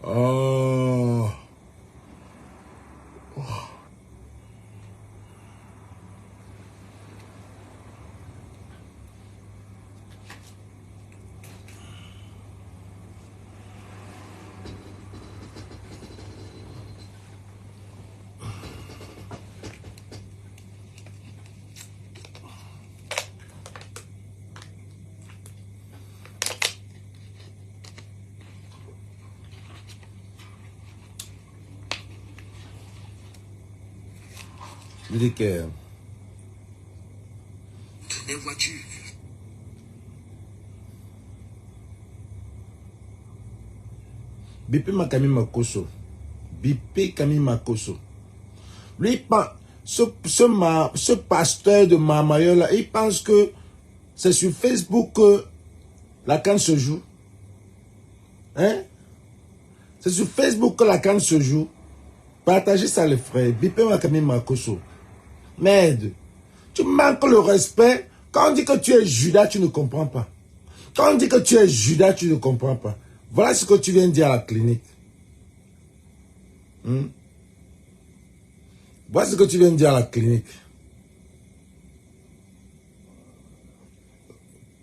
Oh. Je dis que... Mes voitures. Bipé Makami Makoso. Bipé Kami Makoso. Lui, ce pasteur de Mamayola, il pense que c'est sur Facebook que la canne se joue. Hein? C'est sur Facebook que la canne se joue. Partagez ça, les frères. Bipé Makami Makoso. Merde. Tu manques le respect. Quand on dit que tu es Judas, tu ne comprends pas. Quand on dit que tu es Judas, tu ne comprends pas. Voilà ce que tu viens de dire à la clinique. Voilà ce que tu viens de dire à la clinique.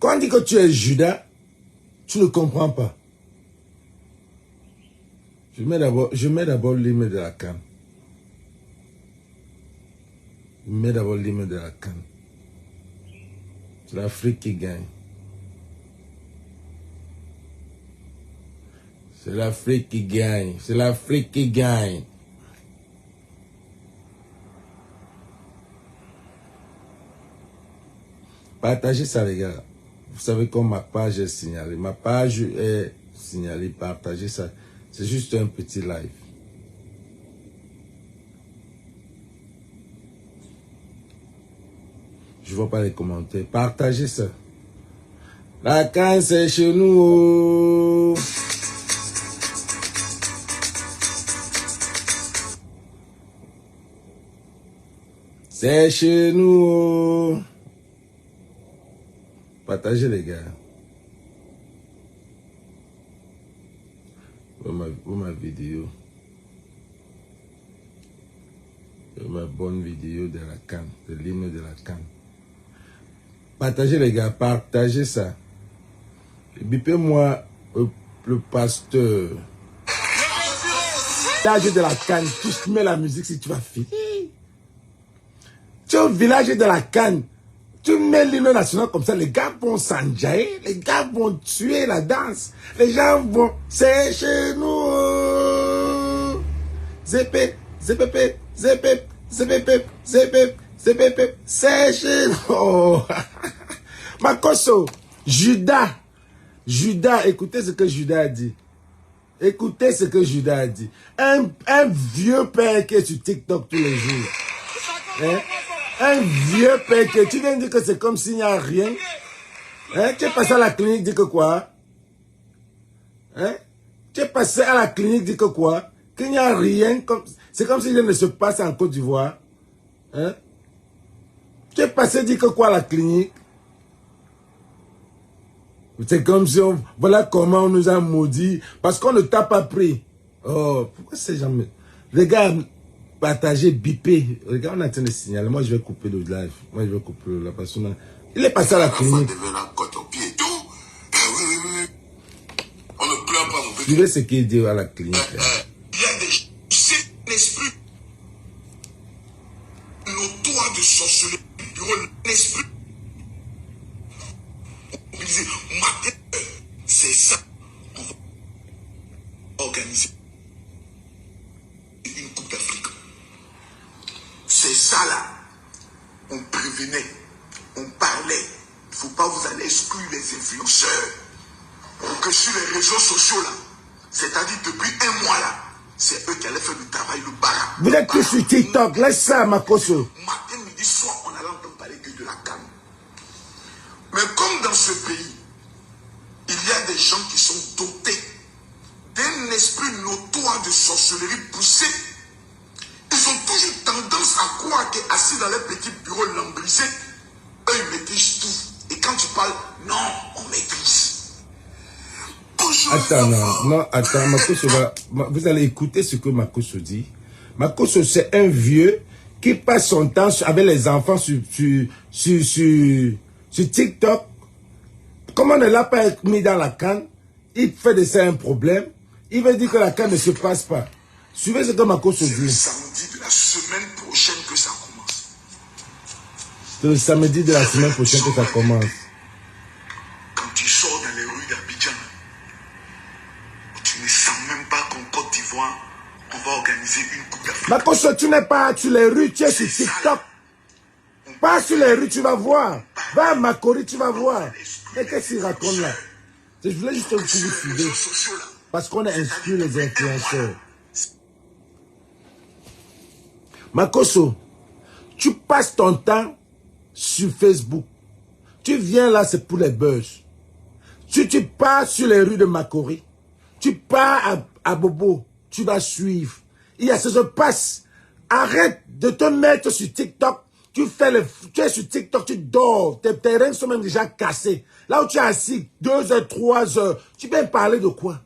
Quand on dit que tu es Judas, tu ne comprends pas. Je mets d'abord l'hymne de la canne. Je mets d'abord l'hymne de la canne. C'est l'Afrique qui gagne. C'est l'Afrique qui gagne. C'est l'Afrique qui gagne. Partagez ça, les gars. Vous savez comme ma page est signalée. Ma page est signalée. Partagez ça. C'est juste un petit live. Je vois pas les commentaires. Partagez ça. La canne, c'est chez nous. C'est chez nous. Partagez, les gars. Pour ma vidéo. Ma bonne vidéo de la canne. De l'hymne de la canne. Partagez, les gars. Partagez ça. Bipez-moi le pasteur. Village de la canne. Tu mets la musique si tu vas finir. Tu es au village de la canne. Tu mets l'hymne national comme ça, les gars vont s'enjailler, les gars vont tuer la danse, les gens vont... C'est chez nous. Zépé, zépépé, zépé, zépépé, zépé, zépépé, c'est chez nous. Oh. Makoso, Judas, écoutez ce que Judas a dit. Écoutez ce que Judas a dit. Un vieux père qui est sur TikTok tous les jours. Hein? Un vieux père que tu viens de dire que c'est comme s'il n'y a rien. Hein? Tu es passé à la clinique, dis que quoi? Hein? Tu es passé à la clinique, dis que quoi? Qu'il n'y a rien. C'est comme si rien ne se passe en Côte d'Ivoire. Hein? Tu es passé, dis que quoi à la clinique? C'est comme si voilà comment on nous a maudit. Parce qu'on ne t'a pas pris. Oh, pourquoi ces gens... Les gars... Partagez, bipez. Regarde, on est en train de signaler. Moi, je vais couper le live. Moi, je vais couper la personne. Il est passé à la clinique. On ne pleure pas, mon petit. Tu veux ce qu'il dit à la clinique. Il y a des esprits notoires de sorcellerie, un esprit mobilisé. C'est ça. On va organiser une coupe d'Afrique. C'est ça là. On prévenait, on parlait. Il ne faut pas vous aller exclure les influenceurs. Pour que sur les réseaux sociaux là, c'est-à-dire depuis un mois là, c'est eux qui allaient faire du travail, le bara. Vous êtes tous sur TikTok, laisse ça, Makoso. Matin, midi, soir, on allait entendre parler que de la canne. Mais comme dans ce pays, il y a des gens qui sont dotés d'un esprit notoire de sorcellerie poussée. Ils ont toujours tendance à croire qu'assis dans les petits bureaux lambrisés, eux ils maîtrisent tout. Et quand tu parles, non, on maîtrise. Bonjour. Attends, non, attends, Makosso vous allez écouter ce que Makosso dit. Makosso, c'est un vieux qui passe son temps avec les enfants sur TikTok. Comme on ne l'a pas mis dans la canne, il fait de ça un problème. Il veut dire que la canne ne se passe pas. Suivez ce que Makosso dit. C'est le samedi de la semaine prochaine que ça commence. C'est le samedi de la semaine prochaine que ça commence. Quand tu sors dans les rues d'Abidjan, tu ne sens même pas qu'en Côte d'Ivoire, on va organiser une coupe d'Afrique. Makosso, tu n'es pas sur les rues, tu es sur TikTok. Pas sur les rues, tu vas voir. Va à Makori, tu vas voir. Mais qu'est-ce qu'il raconte là? Je voulais juste que vous suivez. Parce qu'on a inspiré les influenceurs. Makosso, tu passes ton temps sur Facebook. Tu viens là, c'est pour les buzz. Tu pars sur les rues de Makori. Tu pars à Bobo. Tu vas suivre. Il y a ce qui se passe. Arrête de te mettre sur TikTok. Tu es sur TikTok, tu dors. Tes reins sont même déjà cassés. Là où tu es assis, 2 heures, 3 heures. Tu viens parler de quoi?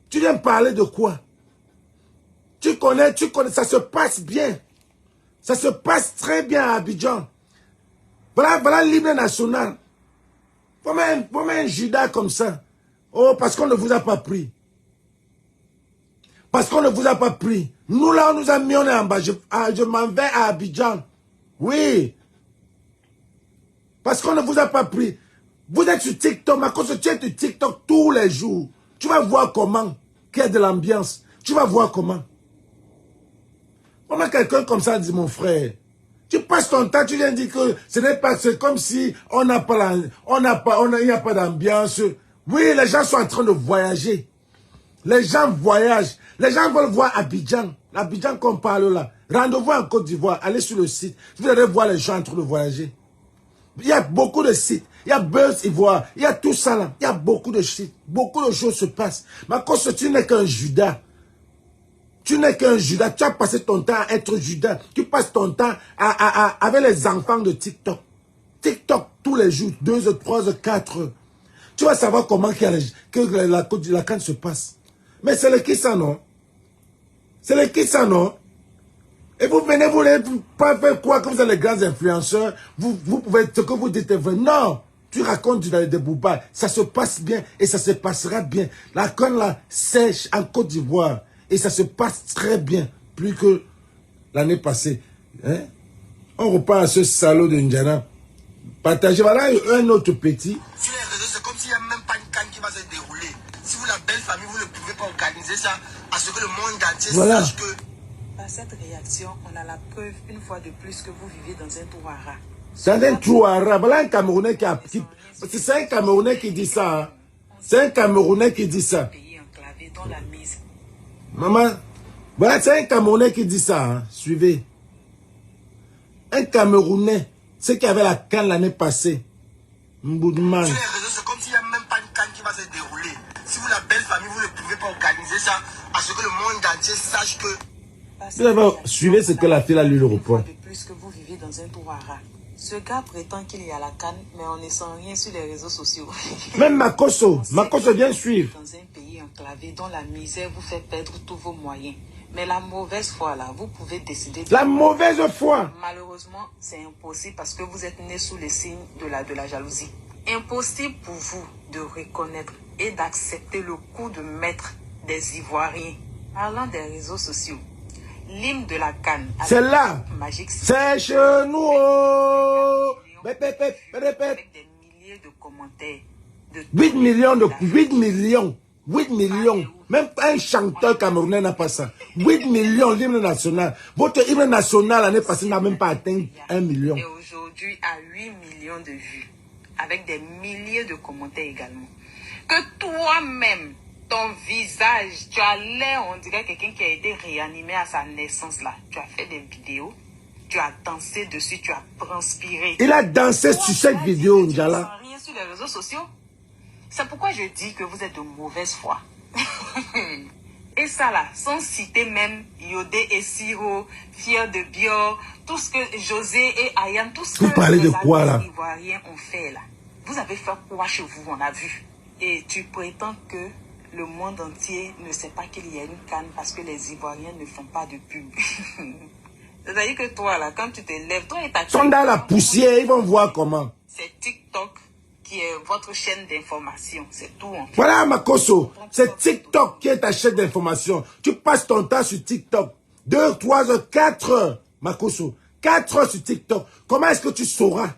Tu viens parler de quoi? Tu connais, ça se passe bien. Ça se passe très bien à Abidjan. Voilà l'hymne national. Faut un Judas comme ça. Oh, parce qu'on ne vous a pas pris. Parce qu'on ne vous a pas pris. Nous, là, on nous a mis, on est en bas. Je m'en vais à Abidjan. Oui. Parce qu'on ne vous a pas pris. Vous êtes sur TikTok. Makosso, tu es sur TikTok tous les jours. Tu vas voir comment. Qu'il y a de l'ambiance. Tu vas voir comment. Comment quelqu'un comme ça dit, mon frère? Tu passes ton temps, tu viens dire que ce n'est pas, c'est comme si il n'y a pas d'ambiance. Oui, les gens sont en train de voyager. Les gens voyagent. Les gens veulent voir Abidjan. L'Abidjan qu'on parle là. Rendez-vous en Côte d'Ivoire. Allez sur le site. Vous allez voir les gens en train de voyager. Il y a beaucoup de sites. Il y a Buzz Ivoire. Il y a tout ça là. Il y a beaucoup de sites. Beaucoup de choses se passent. Makosso, tu n'es qu'un Judas. Tu n'es qu'un Judas. Tu as passé ton temps à être Judas. Tu passes ton temps avec les enfants de TikTok. TikTok tous les jours. 2 heures, 3 heures, 4 heures. Tu vas savoir comment que la canne se passe. Mais c'est le qui ça, non? C'est le qui ça, non? Et vous venez, vous ne pas faire quoi que vous êtes les grands influenceurs. Vous pouvez, ce que vous dites est vrai. Non! Tu racontes des boubas. Ça se passe bien et ça se passera bien. La canne là sèche en Côte d'Ivoire. Et ça se passe très bien. Plus que l'année passée. Hein? On repart à ce salaud de N'Djamena. Partagez. Voilà un autre petit. Sur les réseaux, c'est comme s'il n'y a même pas une canne qui va se dérouler. Si vous, la belle famille, vous ne pouvez pas organiser ça, à ce que le monde entier sache que... Par cette réaction, on a la preuve une fois de plus que vous vivez dans un trou à rats. Dans un trou à rats. Voilà un Camerounais c'est un Camerounais qui dit ça. Hein. C'est un Camerounais qui dit ça. Maman, voilà, c'est un Camerounais qui dit ça. Hein. Suivez. Un Camerounais, c'est qui avait la canne l'année passée. Mboudman. Sur les réseaux, c'est comme s'il n'y a même pas une canne qui va se dérouler. Si vous, la belle famille, vous ne pouvez pas organiser ça, à ce que le monde entier sache que... Suivez ce que la fille a lu le report. De plus que vous vivez dans un trou à rats. Ce gars prétend qu'il y a la canne, mais on ne sent rien sur les réseaux sociaux. Même Makosso vient suivre. Dans un pays enclavé dont la misère vous fait perdre tous vos moyens. Mais la mauvaise foi là, vous pouvez décider. La mauvaise foi. Malheureusement, c'est impossible parce que vous êtes né sous les signes de la jalousie. Impossible pour vous de reconnaître et d'accepter le coup de maître des Ivoiriens. Parlant des réseaux sociaux, l'hymne de la canne. C'est là. C'est chez nous. Avec des milliers de commentaires. 8 millions. Même un chanteur camerounais n'a pas ça. 8 millions l'hymne national. Votre hymne national l'année passée n'a même pas atteint 1 million. Et aujourd'hui à 8 millions de vues. Avec des milliers de commentaires également. Que toi-même, ton visage, tu as l'air, on dirait quelqu'un qui a été réanimé à sa naissance là. Tu as fait des vidéos, tu as dansé dessus, tu as transpiré. Il a dansé sur cette vidéo, N'Djala. Rien sur les réseaux sociaux. C'est pourquoi je dis que vous êtes de mauvaise foi. Et ça là, sans citer même Yodé et Siro, Fier de Bior, tout ce que José et Ayane, tout ce que parlez de quoi là? Les Ivoiriens ont fait là. Vous avez fait quoi chez vous, on a vu. Et tu prétends que le monde entier ne sait pas qu'il y a une CAN parce que les Ivoiriens ne font pas de pub. C'est-à-dire que toi, là, quand tu te lèves, toi et ta... Ils sont dans la poussière, ils vont voir comment. C'est TikTok qui est votre chaîne d'information. C'est tout en fait. Voilà, Makoso. C'est TikTok qui est ta chaîne d'information. Tu passes ton temps sur TikTok. 2, 3 heures, 4 heures, Makoso. 4 heures sur TikTok. Comment est-ce que tu sauras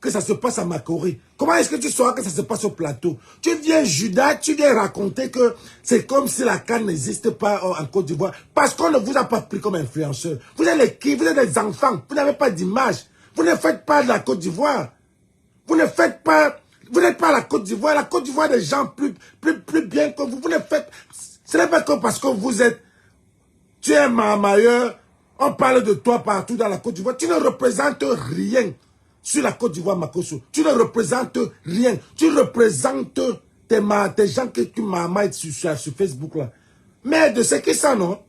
que ça se passe à Makori? Comment est-ce que tu sauras que ça se passe au plateau? Tu viens, Judas, tu viens raconter que c'est comme si la CAN n'existe pas en Côte d'Ivoire. Parce qu'on ne vous a pas pris comme influenceur. Vous êtes les qui? Vous êtes des enfants. Vous n'avez pas d'image. Vous ne faites pas de la Côte d'Ivoire. Vous ne faites pas... Vous n'êtes pas la Côte d'Ivoire. La Côte d'Ivoire, des gens plus bien que vous. Vous ne faites... Ce n'est pas que parce que vous êtes... Tu es marmailleur. On parle de toi partout dans la Côte d'Ivoire. Tu ne représentes rien sur la Côte d'Ivoire, Makoso. Tu ne représentes rien. Tu représentes tes gens que tu marmailles sur Facebook là. Merde, c'est qui ça, non?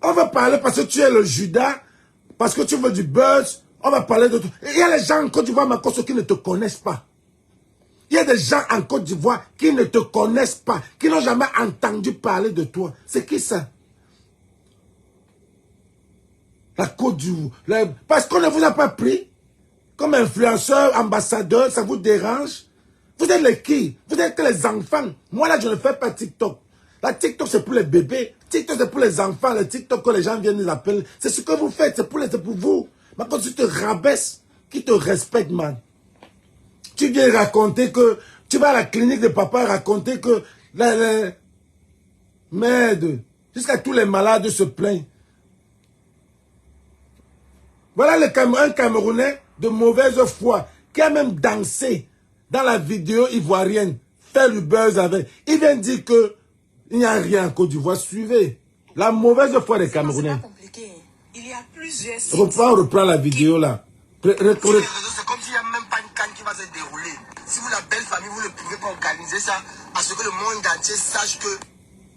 On va parler parce que tu es le Judas, parce que tu veux du buzz. On va parler de tout. Il y a les gens en Côte d'Ivoire, Makoso, qui ne te connaissent pas. Il y a des gens en Côte d'Ivoire qui ne te connaissent pas, qui n'ont jamais entendu parler de toi. C'est qui ça? La Côte d'Ivoire. Parce qu'on ne vous a pas pris comme influenceur, ambassadeur, ça vous dérange? Vous êtes les qui? Vous êtes que les enfants. Moi là, je ne fais pas TikTok. La TikTok, c'est pour les bébés. TikTok, c'est pour les enfants. Le TikTok, que les gens viennent les appeler. C'est ce que vous faites, c'est pour vous. Mais quand tu te rabaisses, qui te respecte, man? Tu viens raconter que... Tu vas à la clinique de papa raconter que... Merde. Jusqu'à tous les malades se plaignent. Voilà un Camerounais de mauvaise foi qui a même dansé dans la vidéo ivoirienne, fait le buzz avec. Il vient dire que il n'y a rien en Côte d'Ivoire. Suivez la mauvaise foi des Camerounais. C'est pas compliqué. Il y a plusieurs sites. Reprends la vidéo là. C'est comme s'il n'y a même pas une CAN qui va se dérouler. Si vous, la belle famille, vous ne pouvez pas organiser ça, à ce que le monde entier sache que...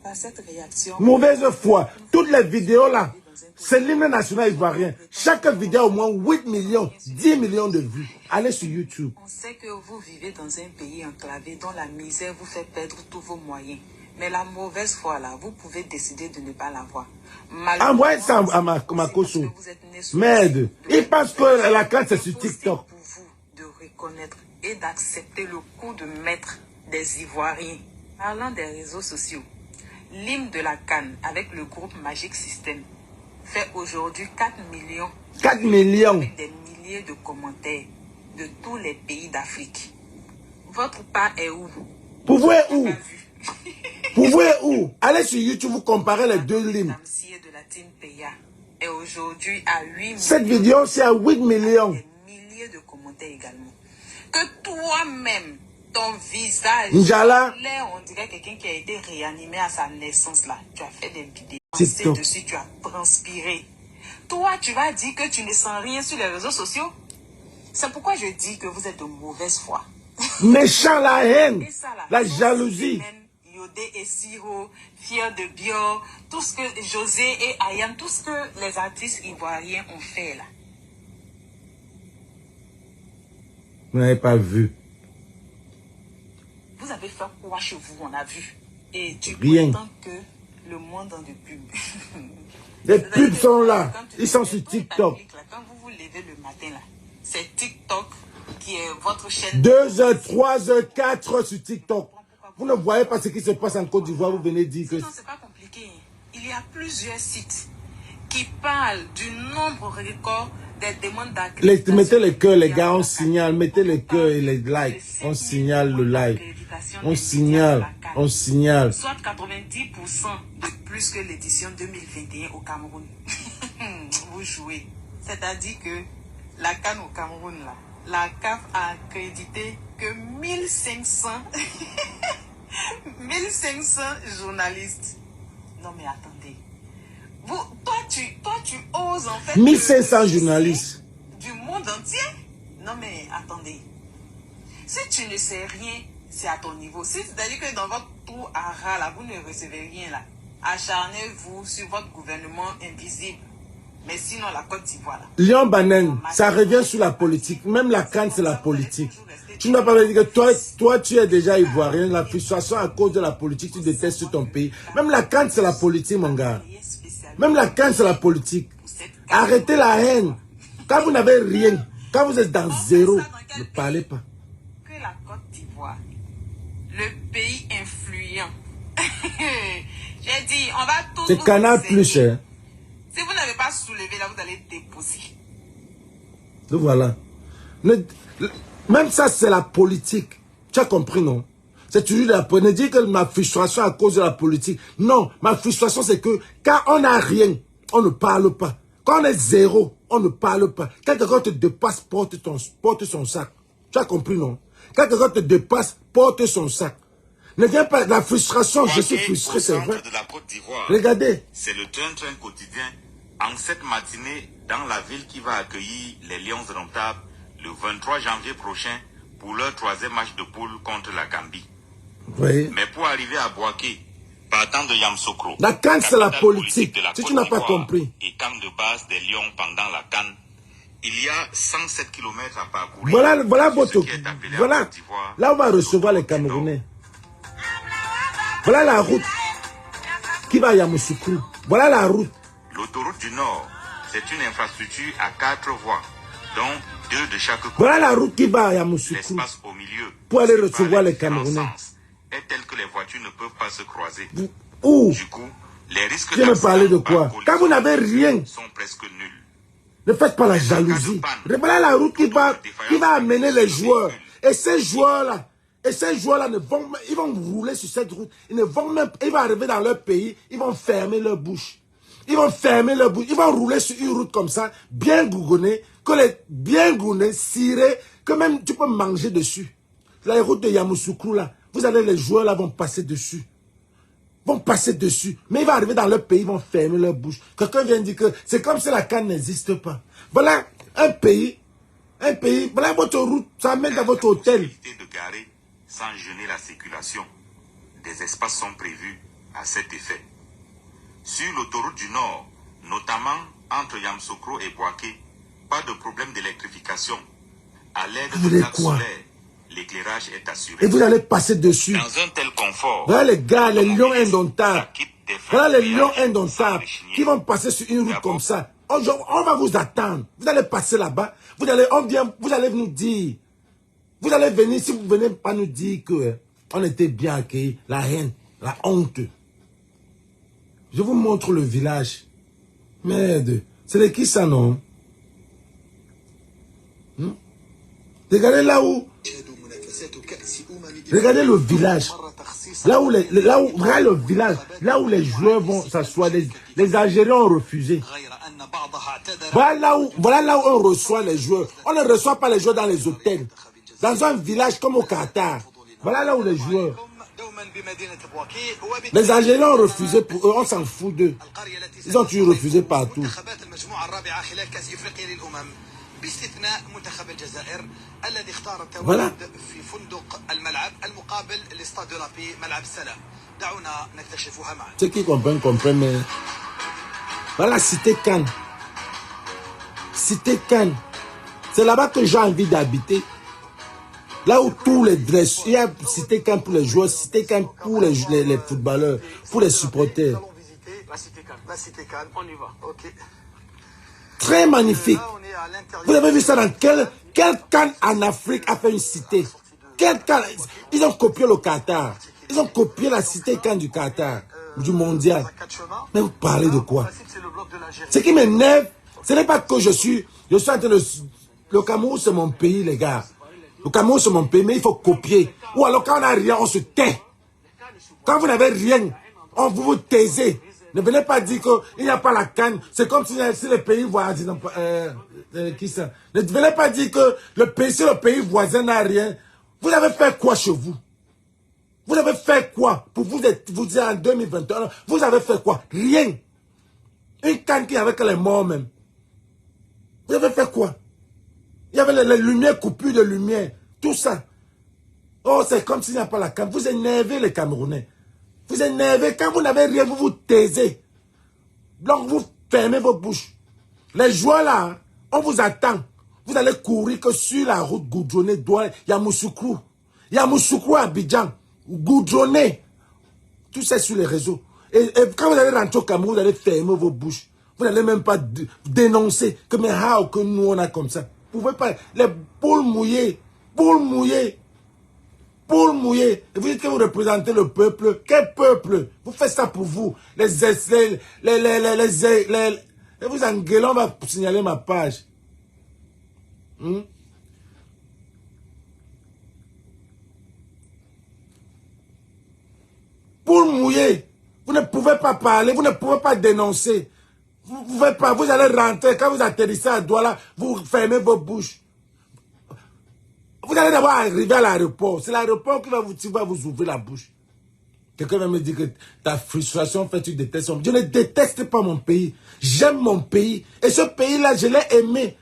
Par cette réaction... Mauvaise foi. Toutes les vidéos là, c'est l'hymne national ivoirien. Chaque vidéo au moins 8 millions, 10 millions de vues. Allez sur YouTube. On sait que vous vivez dans un pays enclavé dont la misère vous fait perdre tous vos moyens. Mais la mauvaise foi là, vous pouvez décider de ne pas l'avoir. Envoyez ça à Makoso. Merde. Il pense que la CAN c'est sur TikTok. Pour vous de reconnaître et d'accepter le coup de maître des Ivoiriens. Parlant des réseaux sociaux, l'hymne de la CAN avec le groupe Magic System fait aujourd'hui 4 millions. 4 millions. Avec des milliers de commentaires de tous les pays d'Afrique. Votre part est où? Pouvez où? Pouvez où? Allez sur YouTube, vous comparez les deux hymnes. De la team Peya est aujourd'hui à 8 millions. Cette vidéo, c'est à 8 millions. Des milliers de commentaires également. Que toi-même, ton visage, Njala, on dirait quelqu'un qui a été réanimé à sa naissance là. Tu as fait des vidéos TikTok. dessus, tu as transpiré. Toi, tu vas dire que tu ne sens rien sur les réseaux sociaux. C'est pourquoi je dis que vous êtes de mauvaise foi. Méchant, la haine, Et ça, là, la jalousie. Yodé et Siro, Fier de Bior, tout ce que José et Ayam, tout ce que les artistes ivoiriens ont fait là. Vous n'avez pas vu. Vous avez fait quoi chez vous, on a vu. Et tu Rien. prétends que le monde en de pub. Les pubs sont là. Ils sont sur TikTok. Quand vous vous levez le matin là, c'est TikTok qui est votre chaîne. 2 heures, 3 heures, 4 heures sur TikTok. Vous ne voyez pas ce qui se passe en Côte d'Ivoire, vous venez dire que... Non, c'est pas compliqué. Il y a plusieurs sites qui parlent du nombre record des demandes d'accréditation. Mettez le cœur, les gars, on signale. Mettez le cœur et les likes. On signale le like. On signale. On signale. Soit 90% de plus que l'édition 2021 au Cameroun. Vous jouez. C'est-à-dire que la CAN au Cameroun, là, la CAF a accrédité que 1500... 1500 journalistes. Non mais attendez. Toi tu oses en fait... 1500 journalistes. Du monde entier. Non mais attendez. Si tu ne sais rien, c'est à ton niveau. C'est-à-dire que dans votre trou à ras là, vous ne recevez rien là. Acharnez-vous sur votre gouvernement invisible. Mais sinon, la Côte d'Ivoire, là. Lion Banen, ça revient sur la politique. Même la CAN, c'est la politique. Tu ne vas pas me dire que toi, tu es déjà ivoirien. La frustration à cause de la politique, tu détestes ton pays. Même la CAN, c'est la politique, mon gars. Même la CAN, c'est la politique. Arrêtez la haine. Quand vous n'avez rien, quand vous êtes dans zéro, ne parlez pas. Que la Côte d'Ivoire, le pays influent. J'ai dit, on va tous. C'est Canal Plus, hein. Si vous n'avez pas soulevé, là, vous allez déposer. Donc voilà. Même ça, c'est la politique. Tu as compris, non? C'est toujours la politique. Ne dis que ma frustration à cause de la politique. Non, ma frustration, c'est que quand on n'a rien, on ne parle pas. Quand on est zéro, on ne parle pas. Quand quelqu'un te dépasse, porte son sac. Tu as compris, non? Quand quelqu'un te dépasse, porte son sac. Ne viens pas, la frustration, je suis frustré, c'est vrai. De la Côte d'Ivoire. Regardez. C'est le train-train quotidien en cette matinée dans la ville qui va accueillir les Lions Indomptables le 23 janvier prochain pour leur 3e match de poule contre la Gambie. Oui. Mais pour arriver à Boaké, partant de Yamoussoukro, la CAN, c'est la politique. Si tu n'as pas compris. Et camp de base des Lions pendant la CAN, il y a 107 km à parcourir. Voilà votre... Voilà. Là, on va recevoir les Camerounais. Voilà la route qui va à Yamoussoukro. Voilà la route. L'autoroute du Nord, c'est une infrastructure à 4 voies, dont 2 de chaque côté. Voilà la route qui va à Yamoussoukro. L'espace au milieu, pour aller recevoir les Camerounais. Est tel que les voitures ne peuvent pas se croiser. Où? Du coup, les risques tu me parler de quoi? Quand vous n'avez rien, sont presque nuls. Ne faites pas la jalousie. Voilà la route qui va amener les joueurs. Et ces joueurs-là, ils vont rouler sur cette route. Ils vont arriver dans leur pays, ils vont fermer leur bouche. Ils vont fermer leur bouche. Ils vont rouler sur une route comme ça, bien gougonnée, bien gougonnée, cirée, que même tu peux manger dessus. La route de Yamoussoukro, là, vous allez, les joueurs là vont passer dessus. Mais ils vont arriver dans leur pays, ils vont fermer leur bouche. Quelqu'un vient dire que c'est comme si la CAN n'existe pas. Voilà un pays, voilà votre route, ça mène dans votre hôtel. De garer sans gêner la circulation. Des espaces sont prévus à cet effet. Sur l'autoroute du Nord, notamment entre Yamoussoukro et Boaké, pas de problème d'électrification. À l'aide de lampes solaires, l'éclairage est assuré. Et vous allez passer dessus. Dans un tel confort. Voilà les gars, les lions indomptables. Voilà les lions indomptables qui vont passer sur une route comme ça. On va vous attendre. Vous allez passer là-bas. Vous allez nous dire. Vous allez venir, si vous ne venez pas nous dire que on était bien accueillis, la haine, la honte. Je vous montre le village. Merde. C'est de qui ça, non? Regardez là où... Regardez le village. Regarde le village. Là où les joueurs vont s'asseoir. Les Algériens ont refusé. Voilà là où on reçoit les joueurs. On ne reçoit pas les joueurs dans les hôtels. Dans un village comme au Qatar. Voilà là où les joueurs. Les Algériens ont refusé pour eux. On s'en fout d'eux. Ils ont toujours refusé partout. Voilà. Ceux qui comprennent, comprennent. Mais... Voilà, Cité Cannes. Cité Cannes. C'est là-bas que j'ai envie d'habiter. Là où tous les dresseurs, il y a Cité Cannes pour les joueurs, Cité Cannes pour les footballeurs, pour les supporters. La Cité Cannes, on y va. Ok. Très magnifique. Vous avez vu ça dans quel Cannes en Afrique a fait une cité? Quel Cannes? Ils ont copié le Qatar. Ils ont copié la Cité Cannes du Qatar, du mondial. Mais vous parlez de quoi? Ce qui m'énerve, ce n'est pas que je suis en train de... Le Cameroun, c'est mon pays, les gars. Le Cameroun, c'est mon pays, mais il faut copier. Ou alors, quand on n'a rien, on se tait. Quand vous n'avez rien, vous vous taisez. Ne venez pas dire qu'il n'y a pas la CAN. C'est comme si les pays voisins... qui ça? Ne venez pas dire que si le pays voisin n'a rien. Vous avez fait quoi chez vous? Vous avez fait quoi? Pour vous dire en 2021, vous avez fait quoi? Rien. Une CAN qui avec les morts même. Vous avez fait quoi? Il y avait les lumières, coupures de lumière. Tout ça. Oh, c'est comme s'il n'y a pas la CAN. Vous énervez les Camerounais. Vous énervez. Quand vous n'avez rien, vous vous taisez. Donc vous fermez vos bouches. Les joueurs là, hein, on vous attend. Vous allez courir que sur la route goudronnée, il y a Moussoukrou. Il y a Moussoukrou à Abidjan. Goudronné. Tout ça sur les réseaux. Et quand vous allez rentrer au Cameroun, vous allez fermer vos bouches. Vous n'allez même pas dénoncer que mais how que nous on a comme ça. Vous pouvez pas. Les poules mouillées. Poules mouillées. Poules mouillées. Et vous dites que vous représentez le peuple. Quel peuple? Vous faites ça pour vous. Et vous engueulez, on va signaler ma page. Poules mouillées. Vous ne pouvez pas parler, vous ne pouvez pas dénoncer. Vous pouvez pas, vous allez rentrer, quand vous atterrissez à Douala, vous fermez vos bouches. Vous allez d'abord arriver à l'aéroport. C'est l'aéroport qui va vous ouvrir la bouche. Quelqu'un va me dire que ta frustration fait tu détestes. Je ne déteste pas mon pays. J'aime mon pays. Et ce pays-là, je l'ai aimé.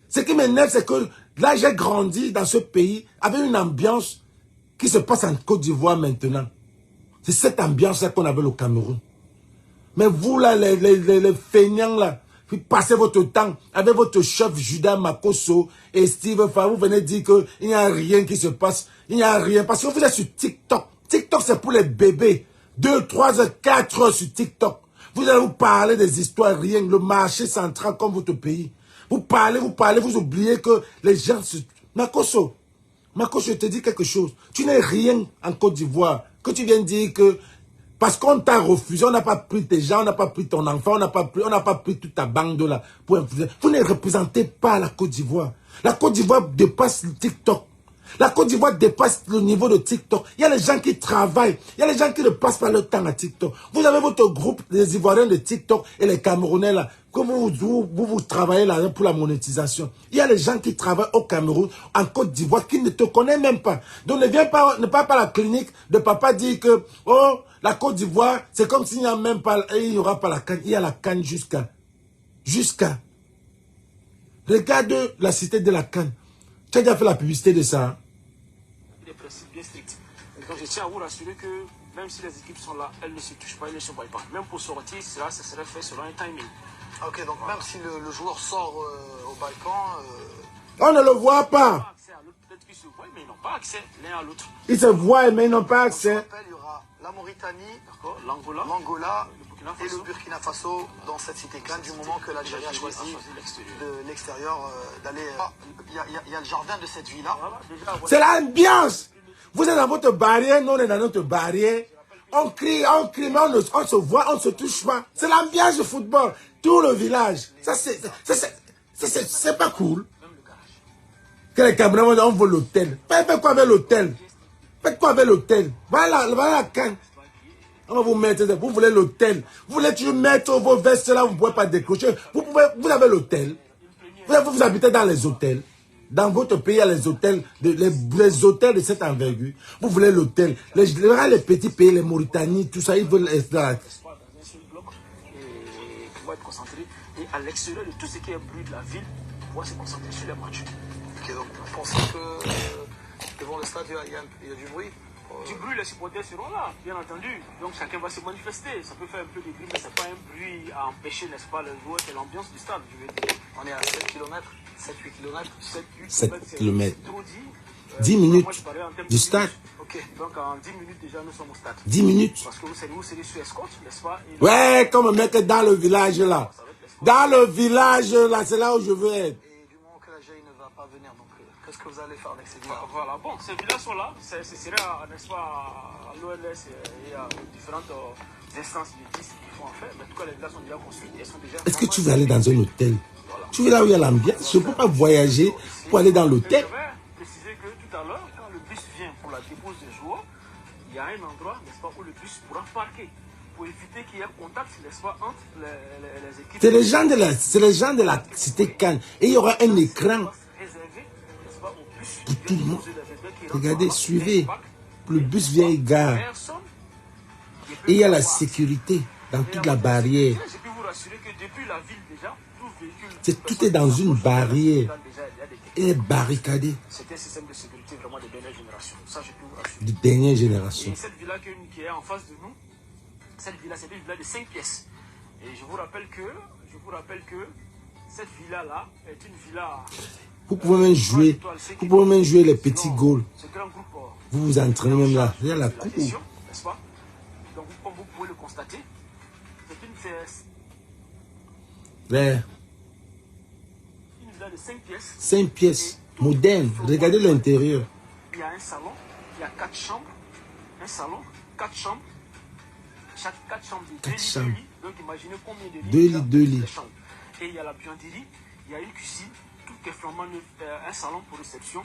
Ce qui m'énerve, c'est que là, j'ai grandi dans ce pays avec une ambiance qui se passe en Côte d'Ivoire maintenant. C'est cette ambiance-là qu'on avait au Cameroun. Mais vous, là, les feignants, là, vous passez votre temps avec votre chef Judas Makosso et Steve Fa. Vous venez dire qu'il n'y a rien qui se passe. Il n'y a rien. Parce que vous êtes sur TikTok. TikTok, c'est pour les bébés. 2, 3 heures, 4 heures sur TikTok. Vous allez vous parler des histoires, rien. Le marché central comme votre pays. Vous parlez, vous oubliez que les gens... Makosso, je te dis quelque chose. Tu n'es rien en Côte d'Ivoire. Que tu viens dire que... Parce qu'on t'a refusé, on n'a pas pris tes gens, on n'a pas pris ton enfant, on n'a pas pris toute ta bande là. Vous ne représentez pas la Côte d'Ivoire. La Côte d'Ivoire dépasse le TikTok. La Côte d'Ivoire dépasse le niveau de TikTok. Il y a les gens qui travaillent. Il y a les gens qui ne passent pas leur temps à TikTok. Vous avez votre groupe, les Ivoiriens de TikTok et les Camerounais là, que vous travaillez là pour la monétisation. Il y a les gens qui travaillent au Cameroun, en Côte d'Ivoire, qui ne te connaissent même pas. Donc ne pars pas à la clinique de papa dire que, oh, la Côte d'Ivoire, c'est comme s'il n'y a même pas, il n'y aura pas la canne. Il y a la canne jusqu'à. Regarde la cité de la canne. Tu as déjà fait la publicité de ça, hein? Des principes bien stricts. Donc je tiens à vous rassurer que même si les équipes sont là, elles ne se touchent pas, elles ne se voient pas. Même pour sortir, ça serait fait selon un timing. Ok, donc même si le joueur sort au balcon... On ne le voit pas. Peut-être qu'ils se voient, mais ils n'ont pas accès l'un à l'autre. Ils se voient, mais ils n'ont pas accès. Je rappelle, il y aura la Mauritanie, l'Angola et le Burkina Faso dans cette cité Cannes du moment que l'Algérie a choisi de l'extérieur d'aller... Il y a le jardin de cette ville-là. C'est l'ambiance. Vous êtes dans votre barrière, nous on est dans notre barrière. On crie, mais on se voit, on ne se touche pas. C'est l'ambiance du football. Tout le village. Ça, c'est pas cool. Que les Camerounais, on veut l'hôtel. Faites quoi avec l'hôtel? Faites quoi avec l'hôtel? Voilà la canne. On va vous mettre, vous voulez l'hôtel. Vous voulez toujours mettre vos vestes là, vous ne pouvez pas décrocher. Vous avez l'hôtel. Vous habitez dans les hôtels. Dans votre pays, il y a les hôtels, les hôtels de cette envergure. Vous voulez l'hôtel. Les petits pays, les Mauritanie, tout ça, ils veulent être là. Pouvoir être concentré. Et à l'extérieur de tout ce qui est bruit de la ville, pouvoir se concentrer sur les matchs. Ok, donc vous pensez que devant le stade, il y a du bruit? Du bruit, les supporters seront là, bien entendu. Donc chacun va se manifester. Ça peut faire un peu de bruit, mais ce n'est pas un bruit à empêcher, n'est-ce pas, le joueur, c'est l'ambiance du stade, je veux dire. On est à 7 km, 7-8 km. 7 km. C'est trop dit. 10 minutes du stade. Ok, donc en 10 minutes déjà, nous sommes au stade. 10 minutes. Parce que vous serez sur escorte, n'est-ce pas? Ouais, comme un mec dans le village là. Dans le village là, c'est là où je veux être. Et du moment que la GIE ne va pas venir, donc qu'est-ce que vous allez faire avec ces villas? Voilà, bon, ces villas sont là. Ce serait, n'est-ce pas, à l'OLS et à différentes instances qui font affaire. Mais en tout cas, les villas sont déjà construites. Elles sont déjà... Est-ce que tu veux aller dans un hôtel? Tu veux là où il y a l'ambiance? Je ne peux pas voyager pour aller dans l'hôtel. Je vais préciser que tout à l'heure, quand le bus vient pour la dépose des joueurs, il y a un endroit, n'est-ce pas, où le bus pourra parquer. Pour éviter qu'il y ait contact, n'est-ce pas, entre les équipes. C'est les gens de la cité Cannes. Et il y aura un écran pour tout le monde. Regardez, suivez. Le bus vient et gare. Et il y a la sécurité dans toute la barrière. Je peux vous rassurer que depuis la ville déjà, tout véhicule... Tout est dans une barrière. Et barricadé. C'est un système de sécurité vraiment de dernière génération. Ça, je peux vous rassurer. De dernière génération. Et cette villa qui est en face de nous, cette villa, c'est une villa de 5 pièces. Et je vous rappelle que cette villa-là est une villa... Vous pouvez même jouer, les petits goals. Vous vous entraînez même là. Il y a la coupe. N'est-ce pas? Donc, comme vous pouvez le constater, c'est une villa de 5 pièces. 5 pièces, moderne. Regardez l'intérieur. Il y a un salon, il y a 4 chambres. Un salon, 4 chambres. Chaque 4 chambres, 2 lits, 2 lits. Donc, imaginez combien de lits. 2 lits, 2 lits. Et il y a la buanderie, il y a une cuisine, tout est flambant neuf, un salon pour réception.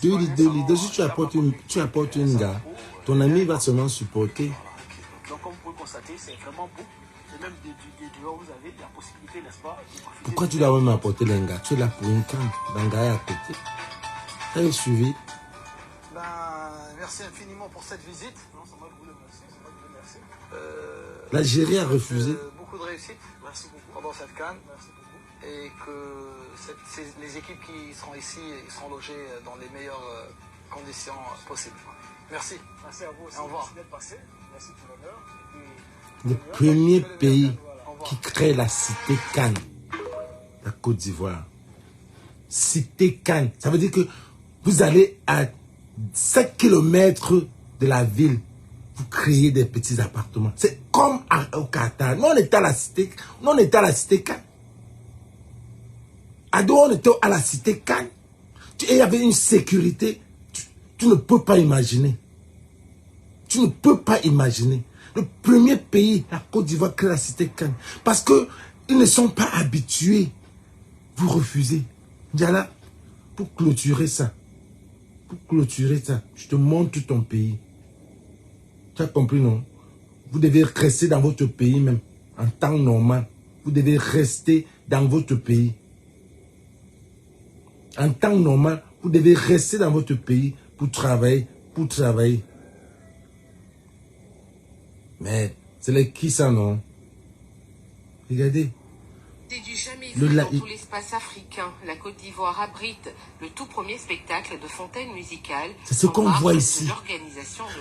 2 lits, 2 lits. Donc, si tu apportes une gars, ton ami va seulement supporter. Donc, comme vous pouvez constater, c'est vraiment beau. Et même dehors, vous avez la possibilité, n'est-ce pas? Pourquoi tu dois même apporter l'enga? Tu es là pour une camp. L'enga est à côté. Tu as suivi. Merci infiniment pour cette visite. Non, ça m'a voulu, merci. Ça m'a voulu, merci. L'Algérie a refusé. Beaucoup de réussite. Merci beaucoup. Pendant cette CAN. Merci beaucoup. Et que les équipes qui seront ici seront logées dans les meilleures conditions possibles. Merci. Merci à vous aussi. Au revoir. Merci pour l'honneur. Le premier pays qui crée la cité CAN, la Côte d'Ivoire. Cité CAN. Ça veut dire que vous allez à 5 km de la ville, vous créez des petits appartements. C'est comme au Qatar. Nous, on était à la cité CAN. À deux, on était à la cité CAN. Et il y avait une sécurité. Tu ne peux pas imaginer. Tu ne peux pas imaginer. Le premier pays, la Côte d'Ivoire, crée la cité CAN. Parce qu'ils ne sont pas habitués. Vous refusez. Diala, pour clôturer ça, je te montre ton pays. Tu as compris, non? Vous devez rester dans votre pays même, en temps normal. Vous devez rester dans votre pays. En temps normal, vous devez rester dans votre pays pour travailler, Mais c'est les qui ça, non? Regardez. C'est du jamais vu dans tout l'espace africain. La Côte d'Ivoire abrite le tout premier spectacle de fontaine musicale. C'est ce qu'on voit ici.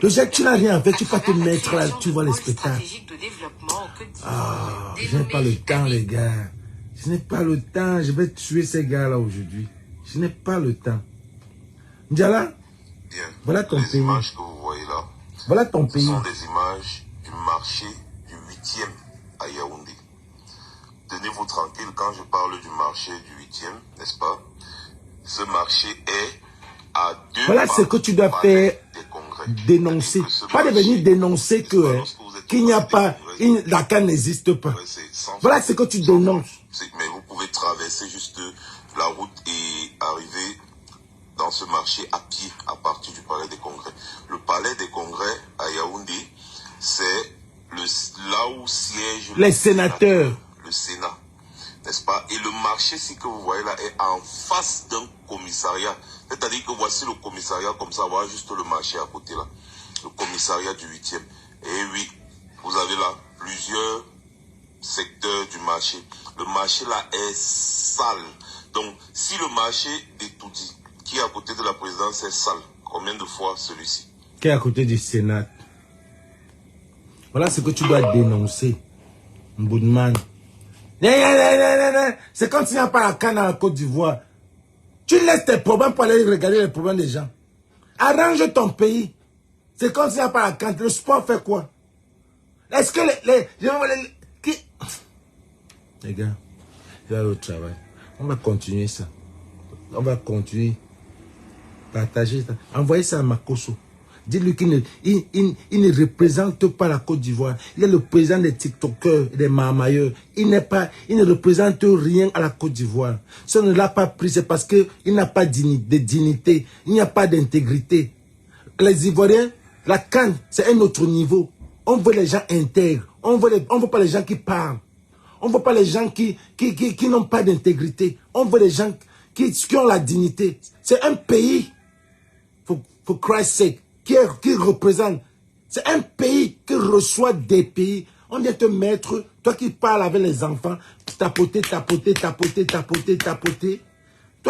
Le Jacques, tu n'as rien fait, tu vas te mettre là, tu vois les spectacles. Ah, je n'ai pas le temps, les gars. Je n'ai pas le temps, je vais tuer ces gars-là aujourd'hui. Je n'ai pas le temps. Ndjala, voilà ton pays. Les images que vous voyez là, voilà ton pays. Ce sont des images du marché du 8e à Yaoundé. Tenez-vous tranquille quand je parle du marché du 8e, n'est-ce pas? Ce marché est à 2 voilà ce que tu dois faire, dénoncer. Pas de venir dénoncer qu'il n'y a pas, la CAN n'existe pas. Voilà ce que tu dénonces. Mais vous pouvez traverser juste la route et arriver dans ce marché à pied à partir du palais des congrès. Le palais des congrès à Yaoundé, c'est là où siègent les sénateurs. Le Sénat, n'est-ce pas? Et le marché, si que vous voyez là, est en face d'un commissariat. C'est-à-dire que voici le commissariat comme ça, voilà juste le marché à côté là. Le commissariat du 8e. Et oui, vous avez là plusieurs secteurs du marché. Le marché là est sale. Donc, si le marché d'Etoudi, qui est à côté de la présidence, est sale, combien de fois celui-ci? Qui est à côté du Sénat. Voilà ce que tu dois dénoncer, Mboudman. C'est comme s'il n'y a pas la CAN à la Côte d'Ivoire. Tu laisses tes problèmes pour aller regarder les problèmes des gens. Arrange ton pays. C'est comme s'il n'y a pas la CAN. Le sport fait quoi? Est-ce que les gars, il va au travail. On va continuer ça. On va continuer. Partager ça. Envoyez ça à Makoso. Dites-lui qu'il ne représente pas la Côte d'Ivoire. Il est le président des TikTokers et des marmailleurs. Il ne représente rien à la Côte d'Ivoire. Si on ne l'a pas pris, c'est parce qu'il n'a pas de dignité. Il n'y a pas d'intégrité. Les Ivoiriens, la CAN, c'est un autre niveau. On veut les gens intègres. On veut pas les gens qui parlent. On veut pas les gens qui n'ont pas d'intégrité. On veut les gens qui ont la dignité. C'est un pays, for Christ's sake, qui représente. C'est un pays qui reçoit des pays. On vient te mettre, toi qui parles avec les enfants, tapoter. Toi,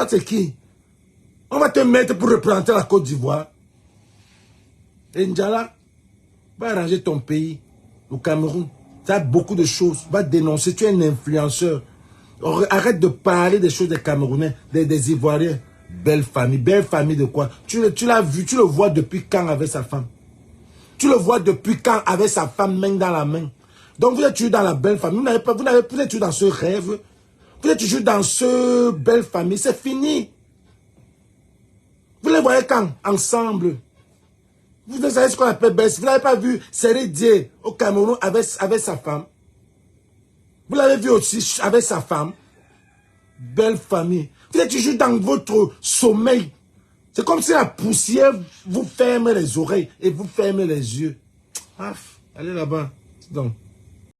c'est qui? On va te mettre pour représenter la Côte d'Ivoire. Et Ndjala, va arranger ton pays, le Cameroun. Tu as beaucoup de choses. Va dénoncer. Tu es un influenceur. Arrête de parler des choses des Camerounais, des Ivoiriens. Belle famille de quoi? Tu l'as vu, tu le vois depuis quand avec sa femme? Tu le vois depuis quand avec sa femme main dans la main? Donc vous êtes toujours dans la belle famille, vous êtes toujours dans ce rêve, vous êtes toujours dans ce belle famille, c'est fini. Vous les voyez quand? Ensemble. Vous savez ce qu'on appelle belle, vous n'avez pas vu Seri Dié au Cameroun avec sa femme? Vous l'avez vu aussi avec sa femme? Belle famille. Vous êtes toujours dans votre sommeil. C'est comme si la poussière vous ferme les oreilles et vous ferme les yeux. Ah, allez là-bas. Donc.